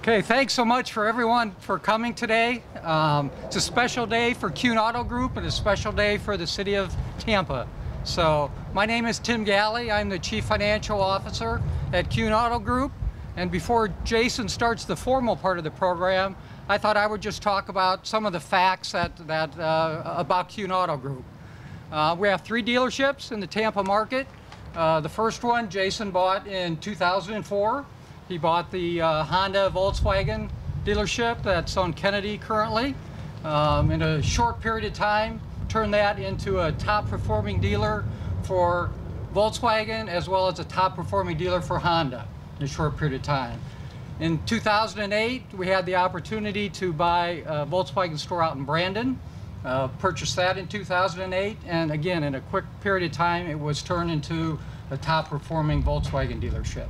Okay, thanks so much for everyone for coming today. It's a special day for Kuhn Auto Group and a special day for the city of Tampa. So my name is Tim Galley. I'm the Chief Financial Officer at Kuhn Auto Group. And before Jason starts the formal part of the program, I thought I would just talk about some of the facts about Kuhn Auto Group. We have 3 dealerships in the Tampa market. The first one Jason bought in 2004. He bought the Honda Volkswagen dealership that's on Kennedy currently. In a short period of time, turned that into a top performing dealer for Volkswagen as well as a top performing dealer for Honda in a short period of time. In 2008, we had the opportunity to buy a Volkswagen store out in Brandon. Purchased that in 2008, and again, in a quick period of time, it was turned into a top performing Volkswagen dealership.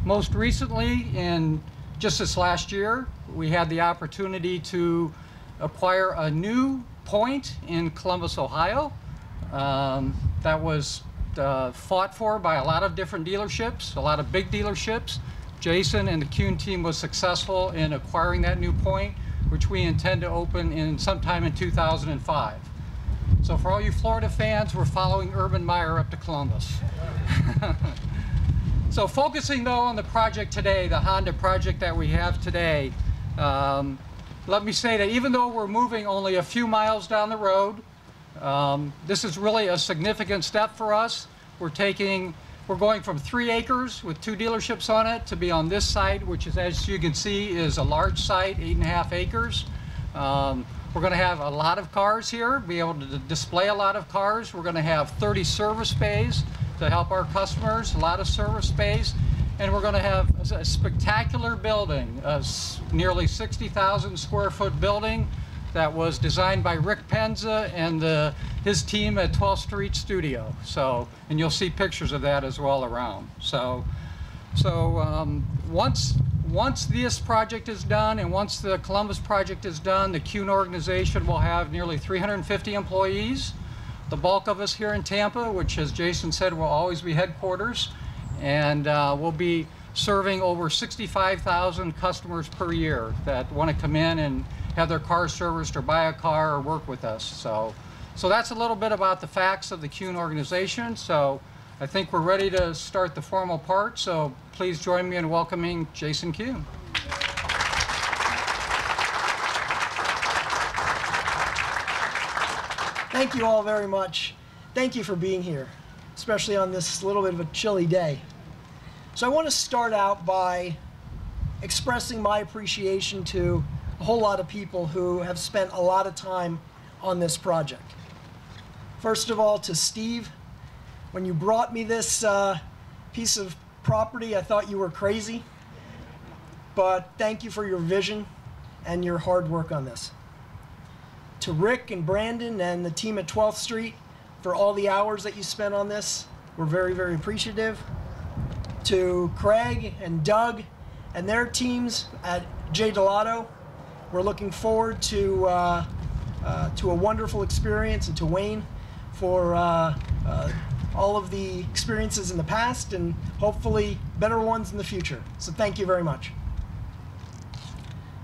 Most recently, in just this last year, we had the opportunity to acquire a new point in Columbus, Ohio. That was fought for by a lot of different dealerships, a lot of big dealerships. Jason and the Kuhn team was successful in acquiring that new point, which we intend to open sometime in 2005. So for all you Florida fans, we're following Urban Meyer up to Columbus. So focusing though on the project today, the Honda project that we have today, let me say that even though we're moving only a few miles down the road, this is really a significant step for us. We're going from 3 acres with 2 dealerships on it to be on this site, which is, as you can see, is a large site, 8.5 acres. We're going to have a lot of cars here, be able to display a lot of cars. We're going to have 30 service bays to help our customers, a lot of service space, and we're going to have a spectacular building, a nearly 60,000 square foot building that was designed by Rick Penza and his team at 12th Street Studio. So, and you'll see pictures of that as well around. So once this project is done and once the Columbus project is done, the Kuhn organization will have nearly 350 employees. The bulk of us here in Tampa, which, as Jason said, will always be headquarters, and we'll be serving over 65,000 customers per year that want to come in and have their car serviced or buy a car or work with us. So that's a little bit about the facts of the Kuhn organization. So I think we're ready to start the formal part. So please join me in welcoming Jason Kuhn. Thank you all very much. Thank you for being here, especially on this little bit of a chilly day. So I want to start out by expressing my appreciation to a whole lot of people who have spent a lot of time on this project. First of all, to Steve. When you brought me this piece of property, I thought you were crazy, but thank you for your vision and your hard work on this. To Rick and Brandon and the team at 12th Street for all the hours that you spent on this. We're very, very appreciative. To Craig and Doug and their teams at J. Delato, we're looking forward to a wonderful experience, and to Wayne for all of the experiences in the past and hopefully better ones in the future. So thank you very much.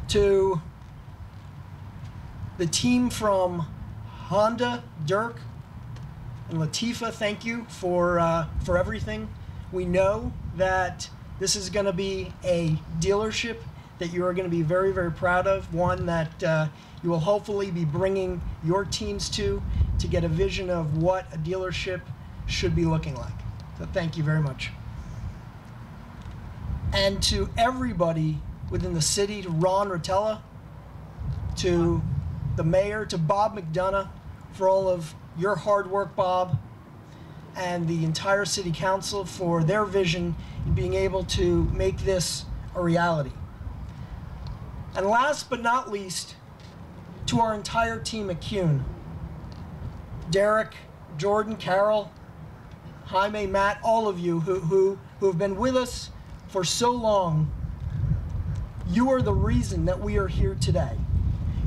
To the team from Honda, Dirk and Latifa, thank you for everything. We know that this is going to be a dealership that you are going to be very, very proud of, one that you will hopefully be bringing your teams to get a vision of what a dealership should be looking like. So thank you very much. And to everybody within the city, to Ron Rotella, to the mayor, to Bob McDonough, for all of your hard work, Bob, and the entire city council for their vision in being able to make this a reality. And last but not least, to our entire team at Kuhn, Derek, Jordan, Carol, Jaime, Matt, all of you who have been with us for so long. You are the reason that we are here today.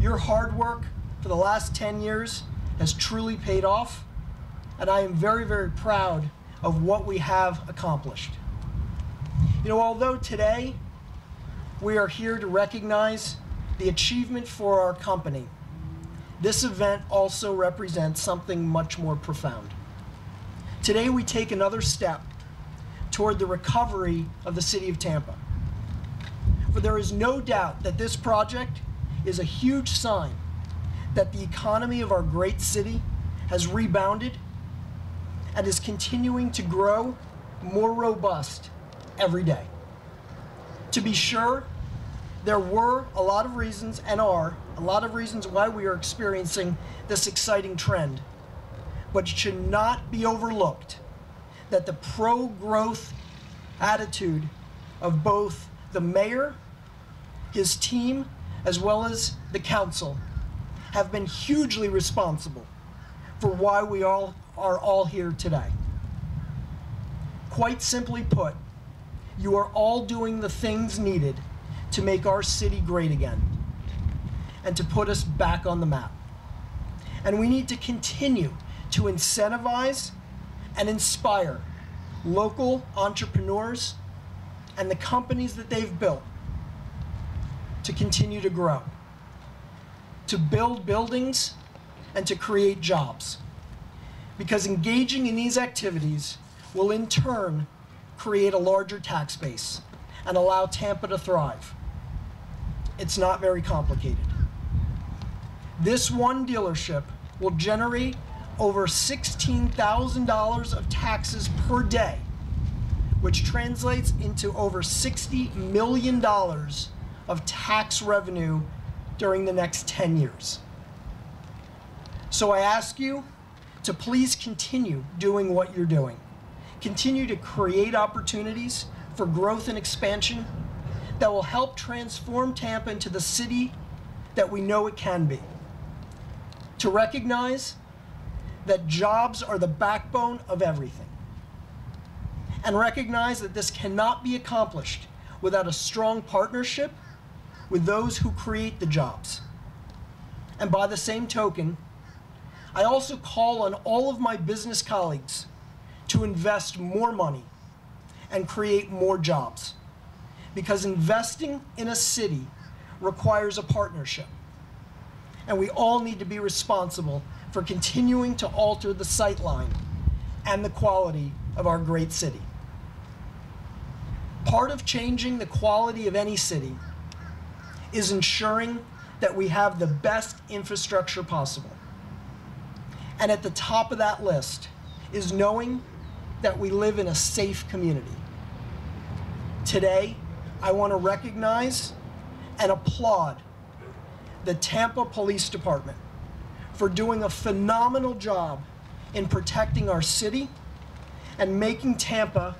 Your hard work for the last 10 years has truly paid off, and I am very, very proud of what we have accomplished. You know, although today we are here to recognize the achievement for our company. This event also represents something much more profound. Today we take another step toward the recovery of the city of Tampa. For there is no doubt that this project is a huge sign that the economy of our great city has rebounded and is continuing to grow more robust every day. To be sure, there were a lot of reasons, and are a lot of reasons, why we are experiencing this exciting trend. But it should not be overlooked that the pro-growth attitude of both the mayor, his team, as well as the council have been hugely responsible for why we are all here today. Quite simply put, you are all doing the things needed to make our city great again and to put us back on the map. And we need to continue to incentivize and inspire local entrepreneurs and the companies that they've built to continue to grow, to build buildings, and to create jobs. Because engaging in these activities will in turn create a larger tax base and allow Tampa to thrive. It's not very complicated. This one dealership will generate over $16,000 of taxes per day, which translates into over $60 million of tax revenue during the next 10 years. So I ask you to please continue doing what you're doing. Continue to create opportunities for growth and expansion that will help transform Tampa into the city that we know it can be. To recognize that jobs are the backbone of everything. And recognize that this cannot be accomplished without a strong partnership with those who create the jobs. And by the same token, I also call on all of my business colleagues to invest more money and create more jobs. Because investing in a city requires a partnership. And we all need to be responsible for continuing to alter the sightline and the quality of our great city. Part of changing the quality of any city is ensuring that we have the best infrastructure possible. And at the top of that list is knowing that we live in a safe community. Today, I want to recognize and applaud the Tampa Police Department for doing a phenomenal job in protecting our city and making Tampa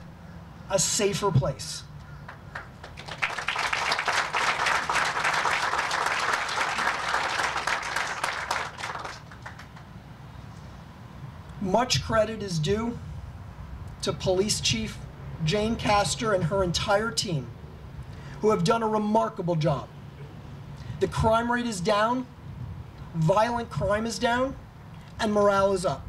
a safer place. Much credit is due to Police Chief Jane Castor and her entire team, who have done a remarkable job. The crime rate is down, violent crime is down, and morale is up.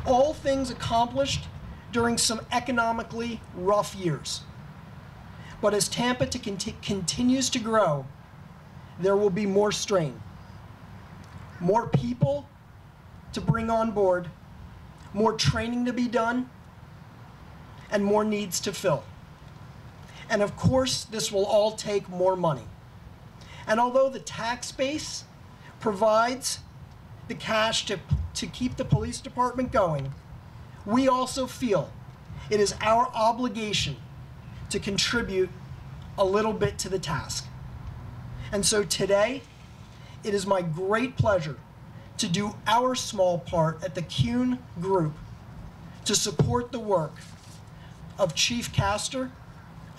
All things accomplished during some economically rough years. But as Tampa continues to grow, there will be more strain, more people to bring on board, more training to be done, and more needs to fill. And of course, this will all take more money. And although the tax base provides the cash to keep the police department going, we also feel it is our obligation to contribute a little bit to the task. And so today, it is my great pleasure to do our small part at the Kuhn Group to support the work of Chief Castor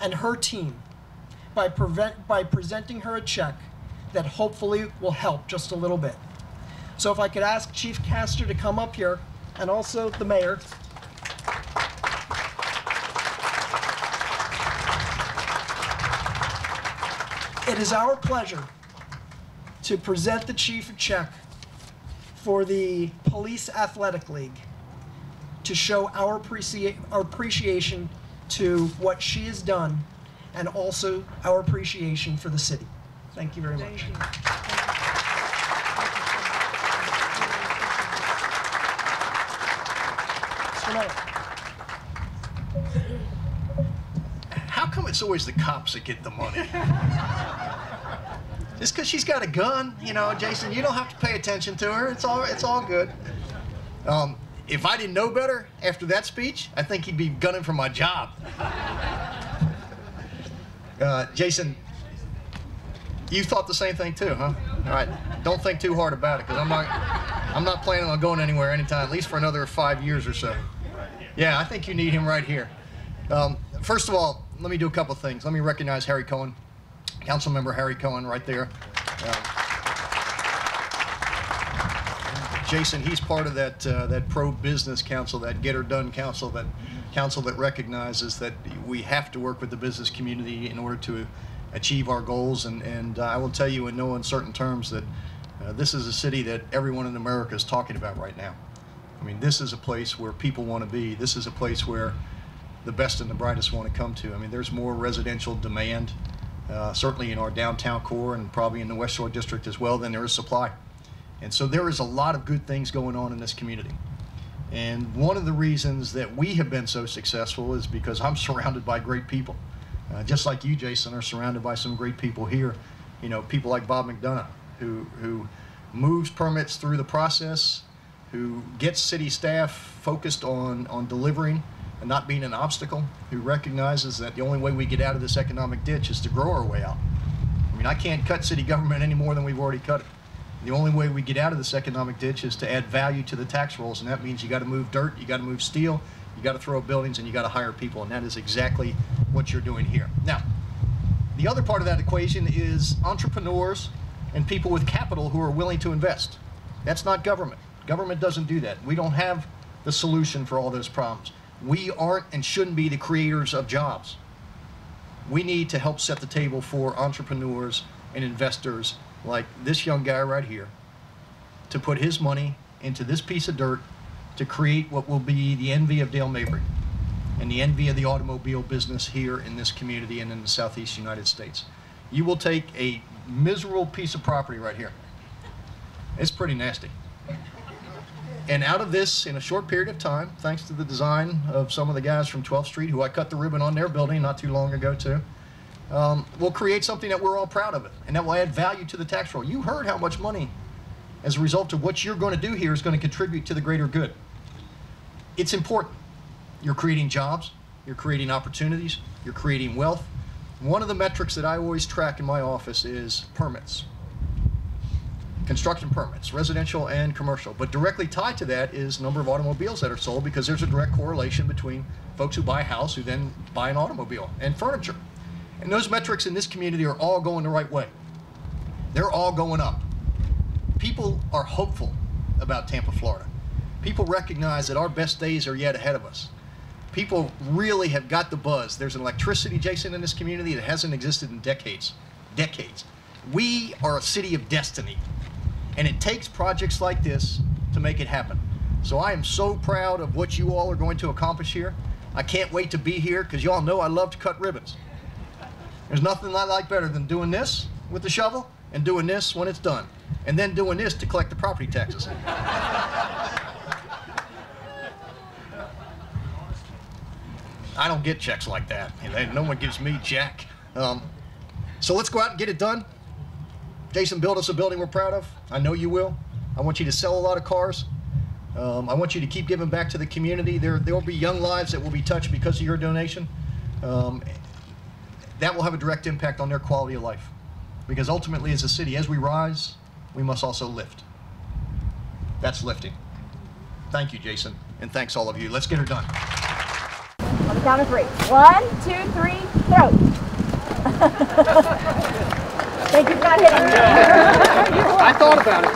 and her team by presenting her a check that hopefully will help just a little bit. So if I could ask Chief Castor to come up here, and also the mayor. It is our pleasure to present the chief a check for the Police Athletic League to show our appreciation to what she has done and also our appreciation for the city. Thank you very much. How come it's always the cops that get the money? Just because she's got a gun, you know, Jason, you don't have to pay attention to her. It's all good. If I didn't know better after that speech, I think he'd be gunning for my job. Jason, you thought the same thing too, huh? All right, don't think too hard about it, because I'm not planning on going anywhere anytime, at least for another 5 years or so. Yeah, I think you need him right here. First of all, let me do a couple of things. Let me recognize Harry Cohen, Councilmember Harry Cohen right there. Jason, he's part of that pro-business council, that get-her-done council, that recognizes that we have to work with the business community in order to achieve our goals. And I will tell you in no uncertain terms that this is a city that everyone in America is talking about right now. I mean, this is a place where people want to be. This is a place where the best and the brightest want to come to. I mean, there's more residential demand, certainly in our downtown core and probably in the West Shore District as well, than there is supply. And so there is a lot of good things going on in this community. And one of the reasons that we have been so successful is because I'm surrounded by great people. Just like you, Jason, are surrounded by some great people here. You know, people like Bob McDonough, who moves permits through the process, who gets city staff focused on delivering and not being an obstacle, who recognizes that the only way we get out of this economic ditch is to grow our way out. I mean, I can't cut city government any more than we've already cut it. The only way we get out of this economic ditch is to add value to the tax rolls, and that means you got to move dirt, you got to move steel, you got to throw up buildings, and you got to hire people, and that is exactly what you're doing here. Now, the other part of that equation is entrepreneurs and people with capital who are willing to invest. That's not government. Government doesn't do that. We don't have the solution for all those problems. We aren't and shouldn't be the creators of jobs. We need to help set the table for entrepreneurs and investors like this young guy right here to put his money into this piece of dirt to create what will be the envy of Dale Mabry and the envy of the automobile business here in this community and in the Southeast United States. You will take a miserable piece of property right here. It's pretty nasty. And out of this, in a short period of time, thanks to the design of some of the guys from 12th Street, who I cut the ribbon on their building not too long ago too, we'll create something that we're all proud of, and that will add value to the tax roll. You heard how much money, as a result of what you're going to do here, is going to contribute to the greater good. It's important. You're creating jobs, you're creating opportunities, you're creating wealth. One of the metrics that I always track in my office is permits. Construction permits, residential and commercial. But directly tied to that is the number of automobiles that are sold, because there's a direct correlation between folks who buy a house who then buy an automobile and furniture. And those metrics in this community are all going the right way. They're all going up. People are hopeful about Tampa, Florida. People recognize that our best days are yet ahead of us. People really have got the buzz. There's an electricity, Jason, in this community that hasn't existed in decades. Decades. We are a city of destiny. And it takes projects like this to make it happen. So I am so proud of what you all are going to accomplish here. I can't wait to be here, because you all know I love to cut ribbons. There's nothing I like better than doing this with the shovel and doing this when it's done, and then doing this to collect the property taxes. I don't get checks like that. No one gives me jack. So let's go out and get it done. Jason, build us a building we're proud of. I know you will. I want you to sell a lot of cars. I want you to keep giving back to the community. There will be young lives that will be touched because of your donation. That will have a direct impact on their quality of life. Because ultimately, as a city, as we rise, we must also lift. That's lifting. Thank you, Jason, and thanks all of you. Let's get her done. On the count of 3. 1, 2, 3, throw. Thank you for not hitting me. I thought about it.